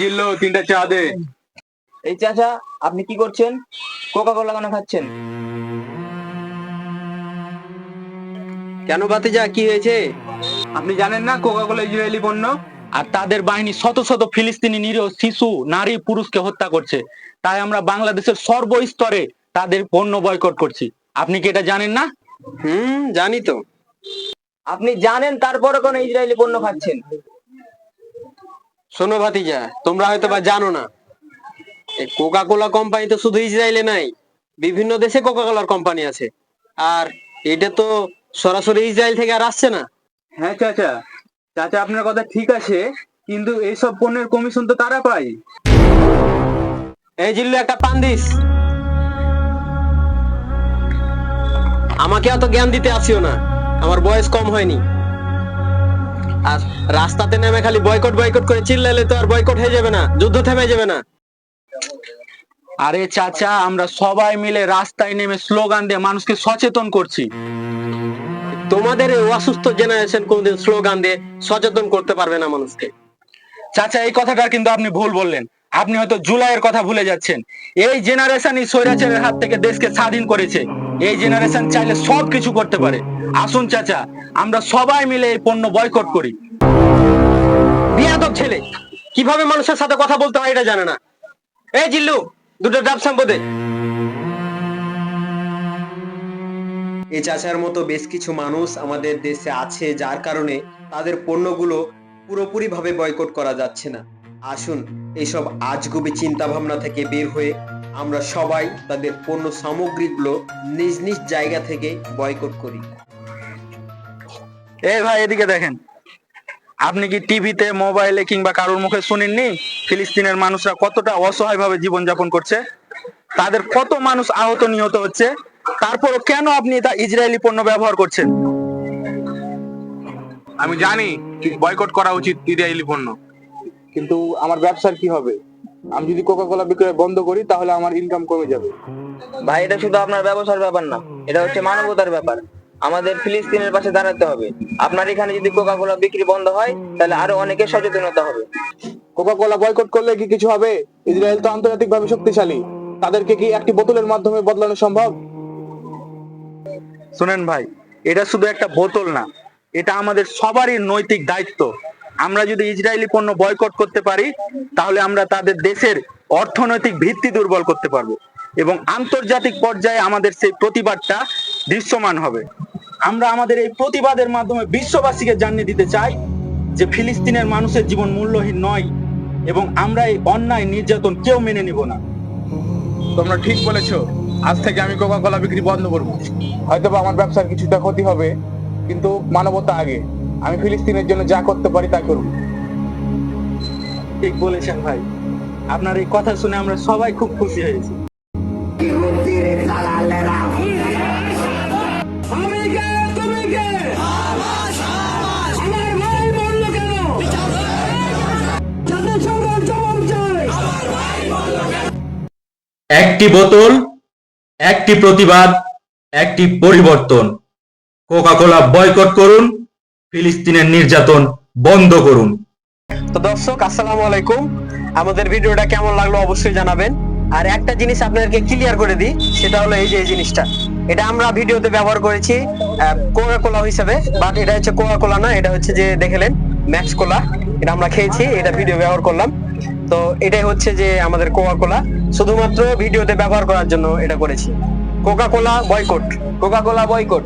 জিল্লু, 3টা চা দে। এই চাচা, আপনি কি করছেন? কোকা কোলা কেন খাচ্ছেন? কেন ভাতিজা, কি হয়েছে? আপনি জানেন না কোকা কোলা ইসরায়েলি পণ্য? আর তাদের বাহিনী শত শত ফিলিস্তিনি নিরীহ শিশু, নারী, পুরুষকে হত্যা করছে। তাই আমরা বাংলাদেশের সর্বস্তরে তাদের পণ্য বয়কট করছি। আপনি কি এটা জানেন না? জানি তো। আপনি জানেন তারপরে কোন ইসরায়েলি পণ্য খাচ্ছেন? শোনো ভাতিজা, তোমরা হয়তো বা জানো না, এই কোকা কোলা কোম্পানি তো শুধু ইসরায়েলে নাই, বিভিন্ন দেশে কোকা কোলার কোম্পানি আছে। আর এটা তো সরাসরি ইসরায়েল থেকে আর আসছে না। হ্যাঁ চাচা, চাচা আপনার কথা ঠিক আছে, কিন্তু এইসব পণ্যের কমিশন তো তারা পায়। এই জিল্লু, একটা পান দিস। আমাকে অত জ্ঞান দিতে আসিও না, আমার বয়স কম হয়নি। আর রাস্তাতে নেমে খালি বয়কট বয়কট করে চিল্লাইলে তো আর বয়কট হয়ে যাবে না, যুদ্ধ থেমে যাবে না। আরে চাচা, আমরা সবাই মিলে রাস্তায় নেমে স্লোগান দিয়ে মানুষকে সচেতন করছি। তোমাদের এই অসুস্থ জেনারেশন কোনদিন স্লোগান দিয়ে সচেতন করতে পারবে না মানুষকে। চাচা, এই কথাটা কিন্তু আপনি ভুল বললেন। আপনি হয়তো জুলাইয়ের কথা ভুলে যাচ্ছেন। এই জেনারেশনই স্বৈরাচারের হাত থেকে দেশকে স্বাধীন করেছে। এই জেনারেশন চাইলে সবকিছু করতে পারে। আসুন চাচা, আমরা সবাই মিলে এই পণ্য বয়কট করি। বিয়াদব ছেলে, কিভাবে মানুষের সাথে কথা বলতে হয় এটা জানে না। এই জিল্লু, 2টো ডাব শ্যাম্পু দে। এই চাচার মতো বেশ কিছু মানুষ আমাদের দেশে আছে, যার কারণে তাদের পণ্যগুলো পুরোপুরি ভাবে বয়কট করা যাচ্ছে না। আসুন, এইসব আজগুবি চিন্তা ভাবনা থেকে বের হয়ে আমরা সবাই তাদের পণ্য সামগ্রীগুলো নিজ নিজ জায়গা থেকে বয়কট করি। এই ভাই, এদিকে দেখেন। আপনি কি টিভিতে, মোবাইলে কিংবা কারোর মুখে শুনেননি ফিলিস্তিনের মানুষরা কতটা অসহায় ভাবে জীবনযাপন করছে? তাদের কত মানুষ আহত, নিহত হচ্ছে। তারপরও কেন আপনি তা ইসরায়েলি পণ্য ব্যবহার করছেন? আমি জানি বয়কট করা উচিত ইসরায়েলি পণ্য, কিন্তু আমার ব্যবসার কি হবে? আমি যদি কোকা কোলা বিক্রয় বন্ধ করি তাহলে আমার ইনকাম কমে যাবে। ভাই, এটা শুধু আপনার ব্যবসার ব্যাপার না, এটা হচ্ছে মানবতার ব্যাপার। আমাদের ফিলিস্তিনের পাশে দাঁড়াতে হবে। আপনার এখানে যদি কোকা কোলা বিক্রি বন্ধ হয়, তাহলে আরো অনেকের সচেতনতা হবে। কোকা কোলা বয়কট করলে কি কিছু হবে? ইসরায়েল তো আন্তর্জাতিকভাবে শক্তিশালী, তাদেরকে কি একটি বোতলের মাধ্যমে বদলানো সম্ভব? শুনেন ভাই, এটা শুধু একটা বোতল না, এটা আমাদের সবারই নৈতিক দায়িত্ব। আমরা যদি ইসরায়েলি পণ্য বয়কট করতে পারি, তাহলে আমরা তাদের দেশের অর্থনৈতিক ভিত্তি দুর্বল করতে পারবো এবং আন্তর্জাতিক পর্যায়ে আমাদের সেই প্রতিবাদটা দৃশ্যমান হবে। আমরা আমাদের এই প্রতিবাদের মাধ্যমে বিশ্ববাসীকে জানিয়ে দিতে চাই যে ফিলিস্তিনের মানুষের জীবন মূল্যহীন নয় এবং আমরা এই অন্যায় নির্যাতন কেউ মেনে নিব না। তোমরা ঠিক বলেছো, আজ থেকে আমি কোকা কোলা বিক্রি বন্ধ করবো। হয়তোবা আমার ব্যবসার কিছুটা ক্ষতি হবে, কিন্তু মানবতা আগে। আমি ফিলিস্তিনের জন্য যা করতে পারি তা করব। ঠিক বলেছেন ভাই, আপনার এই কথা শুনে আমরা সবাই খুব খুশি হয়েছি। একটি বোতল, একটি প্রতিবাদ, একটি পরিবর্তন। কোকা কোলা বয়কট করুন, ফিলিস্তিনের নির্যাতন বন্ধ করুন। তো দর্শক, আসসালামু আলাইকুম। আমাদের ভিডিওটা কেমন লাগলো অবশ্যই জানাবেন। আর একটা জিনিস আপনাদেরকে ক্লিয়ার করে দিই, সেটা হলো এই যে এই জিনিসটা, এটা আমরা ভিডিওতে ব্যবহার করেছি কোকা কোলা হিসেবে, বাট এটা হচ্ছে কোকা কোলা না, এটা হচ্ছে যে দেখলেন ম্যাক্স কোলা। এটা আমরা খেয়েছি, এটা ভিডিও ব্যবহার করলাম। তো এটাই হচ্ছে যে আমাদের কোকা কোলা, শুধুমাত্র ভিডিওতে ব্যবহার করার জন্য এটা করেছি। Coca Cola boycott. Coca Cola boycott.